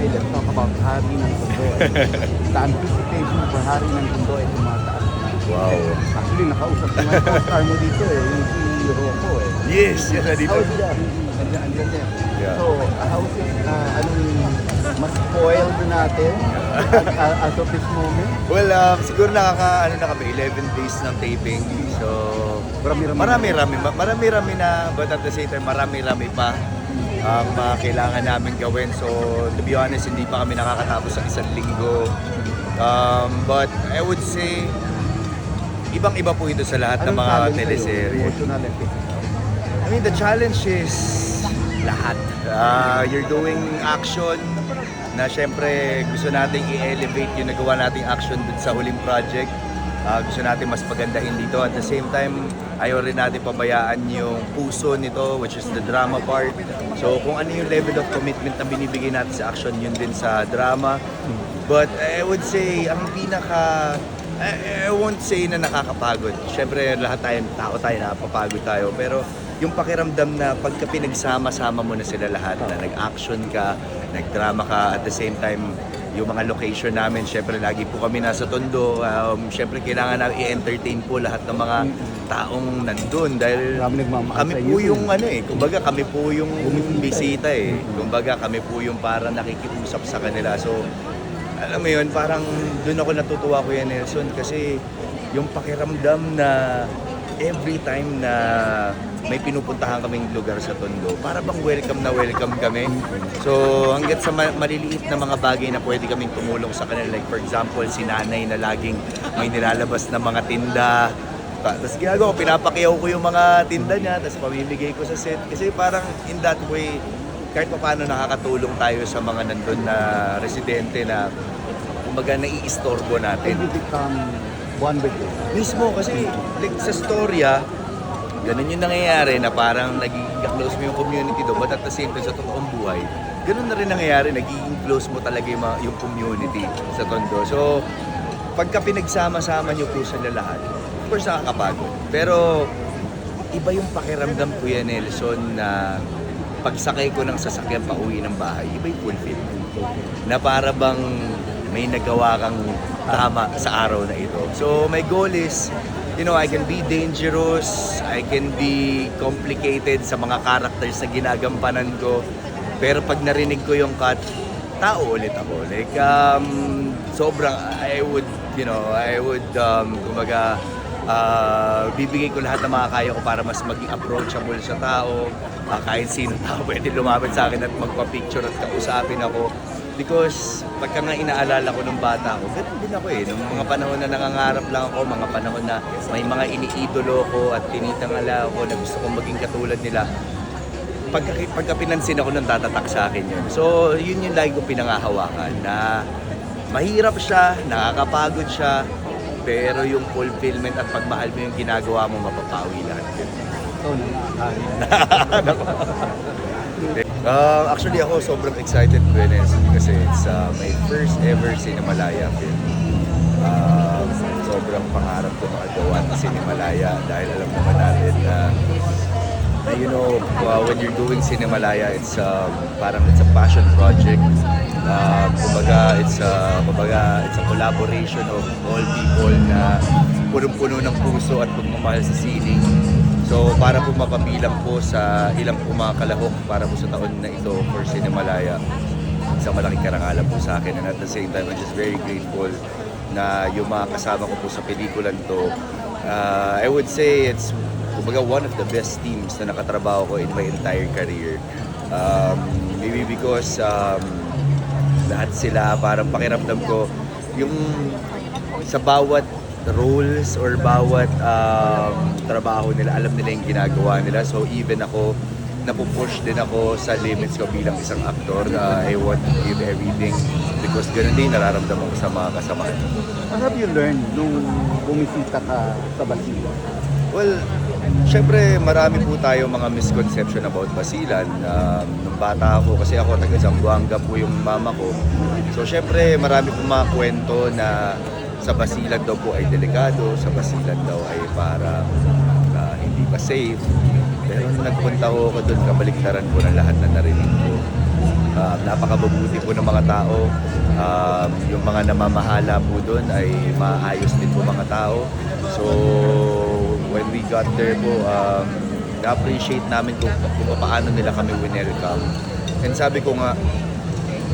let's talk about Hari ng Tondo. The anticipation for Hari ng Tondo ay tumataas na. Wow. Actually, nakausap ko nga yung co-star mo dito yung si Rocco Yes, yan na dito. How is that? Andiyan din. Yeah. So, how is it, anong mas spoiled natin as of this moment? Well, siguro na kami, 11 days ng taping. So, marami-rami na, but at the same time, marami-rami pa ang kailangan namin gawin. So, to be honest, hindi pa kami nakakatapos sa isang linggo. But I would say, ibang-iba po ito sa lahat ng mga teleserye. Emotional and physical. I mean, the challenge is lahat. You're doing action na syempre gusto nating i-elevate yung nagawa nating action dun sa huling project. Gusto natin mas pagandahin dito. At the same time, ayaw rin natin pabayaan yung puso nito, which is the drama part. So kung ano yung level of commitment na binibigay natin sa action, yun din sa drama. But I would say, ang pinaka... I won't say na nakakapagod. Siyempre, lahat tao tayo, nakapapagod tayo. Pero yung pakiramdam na pagka pinagsama-sama mo na sila lahat, na nag-action ka, nag-drama ka, at the same time, yung mga location namin, siyempre lagi po kami nasa Tondo. Siyempre, kailangan namin i-entertain po lahat ng mga taong nandun. Dahil kami po yung kumbaga kami po yung bisita Kumbaga kami po yung parang nakikiusap sa kanila. So, alam mo yun, parang doon ako natutuwa, Kuya Nelson, kasi yung pakiramdam na every time na may pinupuntahan kaming lugar sa Tondo, para bang welcome kami. So hanggat sa maliliit na mga bagay na pwede kaming tumulong sa kanila, like for example, si nanay na laging may nilalabas na mga tinda, tapos ginagawa ko, pinapakiyaw ko yung mga tinda niya, tapos pamimigay ko sa set. Kasi parang in that way, kahit paano nakakatulong tayo sa mga nandun na residente na kumbaga naiistorbo natin. You become one with it. Mismo kasi like, sa storya, ganun yung nangyayari na parang nagiging close mo yung community doon, but at the same time sa totoong buhay, ganun na rin nangyayari, nagiging close mo talaga yung community sa Tondo. So, pagka pinagsama-sama niyo po sila lahat, of course nakakapagod. Pero iba yung pakiramdam, Kuya Nelson, na pagsakay ko ng sasakyan pa uwi ng bahay, iba yung fulfillment. Na para bang may nagawa kang tama sa araw na ito. So my goal is, I can be dangerous, I can be complicated sa mga characters na ginagampanan ko. Pero pag narinig ko yung cut, tao ulit ako. Like, sobrang, I would, kumbaga, bibigay ko lahat ng mga kaya ko para mas maging approachable sa tao. Kahit sino tao pwede lumapit sa akin at magpa-picture at kausapin ako. Because pagka nga inaalala ko nung bata ko, ganun din ako nung mga panahon na nangangarap lang ako, mga panahon na may mga iniidolo ko at tinitangala ako na gusto kong maging katulad nila. Pagka pinansin ako nung tatatak sa akin yun. So yun yung lagi ko pinangahawakan na mahirap siya, nakakapagod siya, pero yung fulfillment at pagmahal mo yung ginagawa mo, mapapawi lahat yun. Actually ako sobrang excited, Nelson, kasi it's my first ever Cinemalaya film. Sobrang pangarap ko makagawa ng Cinemalaya dahil alam naman natin na when you're doing Cinemalaya, it's parang it's a passion project. Kumbaga it's a collaboration of all people na punong-puno ng puso at pagmamahal sa sining. So para po mapabilang po sa ilang po mga kalahok para po sa taon na ito for Cinemalaya, isang malaking karangalan po sa akin, and at the same time I'm just very grateful na yung mga kasama ko po sa pelikulan to, I would say it's kumbaga one of the best teams na nakatrabaho ko in my entire career. Maybe because lahat sila parang pakiramdam ko yung sa bawat roles or bawat trabaho nila, alam nila yung ginagawa nila. So even ako, napupush din ako sa limits ko bilang isang aktor. I want to give everything because ganun din nararamdaman ko sa mga kasamahan. What have you learned nung bumisita ka sa Basilan? Well, syempre marami po tayo mga misconception about Basilan. Nung bata ako, kasi ako taga Zamboanga po yung mama ko. So syempre marami po mga kwento na sa Basilan daw po ay delikado, sa Basilan daw ay para hindi pa safe. Pero nung nagpunta ko doon, kabaliktaran po ng lahat na narinig ko. Napakababuti po ng mga tao. Yung mga namamahala po doon ay maayos din po mga tao. So, when we got there po, na-appreciate namin kung paano nila kami winelcome. And sabi ko nga,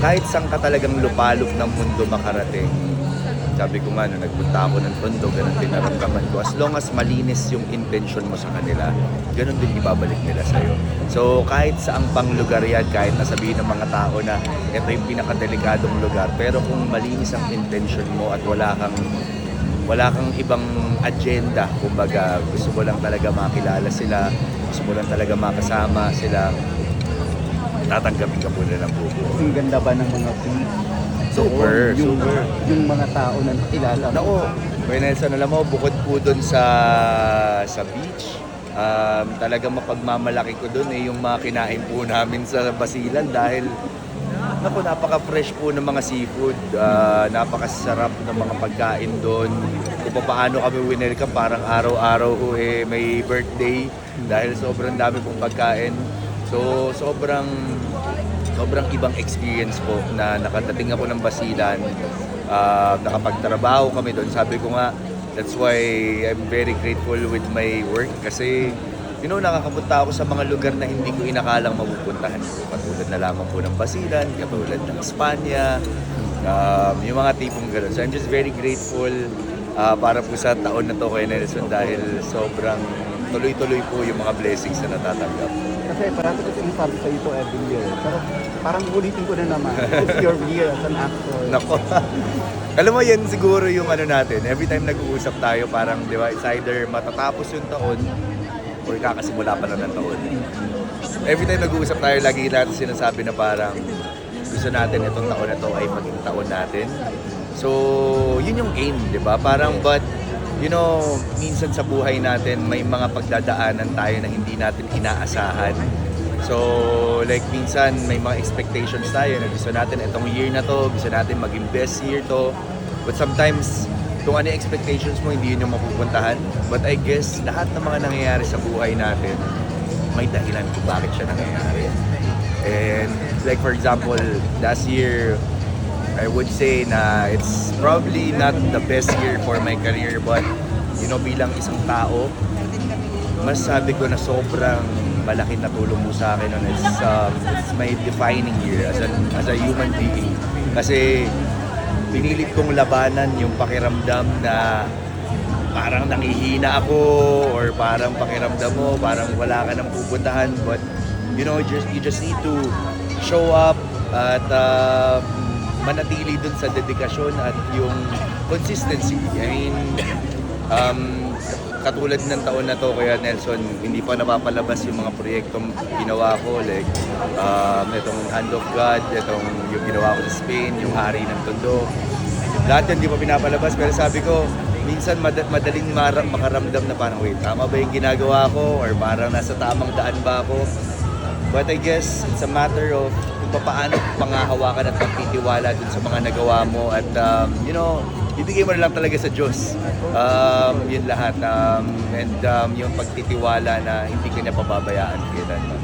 kahit saan ka talagang lupalop ng mundo makarating, sabi ko nga, nung nagpunta ako ng Tondo, ganun din naramdaman ko. As long as malinis yung intention mo sa kanila, ganun din ibabalik nila sa'yo. So, kahit saang pang lugar yan, kahit nasabihin ng mga tao na ito yung pinakadelikadong lugar, pero kung malinis ang intention mo at wala kang ibang agenda, kumbaga gusto mo lang talaga makilala sila, gusto mo lang talaga makasama sila, tatanggapin ka po nila ng bubo. Ang ganda ba ng mga feed? Super. Yung mga tao na nakilala mo. Nako, Kuya Nelson, alam mo, bukod po doon sa beach, talagang mapagmamalaki ko doon yung mga kinain po namin sa Basilan dahil naku, napaka-fresh po ng mga seafood, napakasarap ng mga pagkain doon. Kung paano kami winelcome, parang araw-araw ko may birthday dahil sobrang dami pong pagkain. So, sobrang ibang experience po na nakadating ako ng Basilan, nakapagtrabaho kami doon. Sabi ko nga, that's why I'm very grateful with my work kasi nakakapunta ako sa mga lugar na hindi ko inakalang mapupuntahan ko. Katulad na lamang po ng Basilan, katulad ng Espanya, yung mga tipong gano'n. So I'm just very grateful para po sa taon na to kay Nelson dahil sobrang tuloy-tuloy po yung mga blessings na natatanggap. Kasi parang ko sinasabi sa ito every year. Pero parang ulitin ko na naman. It's your year as an actor. Nako. Alam mo yan siguro yung natin. Every time nag-uusap tayo parang, di ba, it's either matatapos yung taon or kakasimula pa lang ng taon. Every time nag-uusap tayo, lagi natin sinasabi na parang gusto natin itong taon na to ay maging taon natin. So, yun yung aim, di ba? Parang but minsan sa buhay natin may mga pagdadaanan tayo na hindi natin inaasahan. So, like minsan may mga expectations tayo na gusto natin itong year na to, gusto natin maging best year to. But sometimes, kung ano yung expectations mo, hindi yun yung mapupuntahan. But I guess, lahat ng mga nangyayari sa buhay natin, may dahilan kung bakit siya nangyayari. And like for example, last year, I would say na it's probably not the best year for my career, but bilang isang tao, masasabi ko na sobrang malaking natulong mo sa akin. It's my defining year as a human being. Kasi pinilit kong labanan yung pakiramdam na parang nangihina ako or parang pakiramdam mo, parang wala ka nang pupuntahan. But you just need to show up at manatili dun sa dedikasyon at yung consistency. I mean, katulad ng taon na to, Kuya Nelson, hindi pa napapalabas yung mga proyektong ginawa ko. Like, itong Hand of God, itong yung ginawa ko sa Spain, yung Hari ng Tondo. Lahat yan hindi pa pinapalabas, pero sabi ko, minsan madaling makaramdam na parang, wait, tama ba yung ginagawa ko? Or parang nasa tamang daan ba ako? But I guess it's a matter of kung paano pangahawakan at pagtitiwala dun sa mga nagawa mo at ibigay mo na lang talaga sa Diyos yun lahat and yung pagtitiwala na hindi ka niya pababayaan kailanman.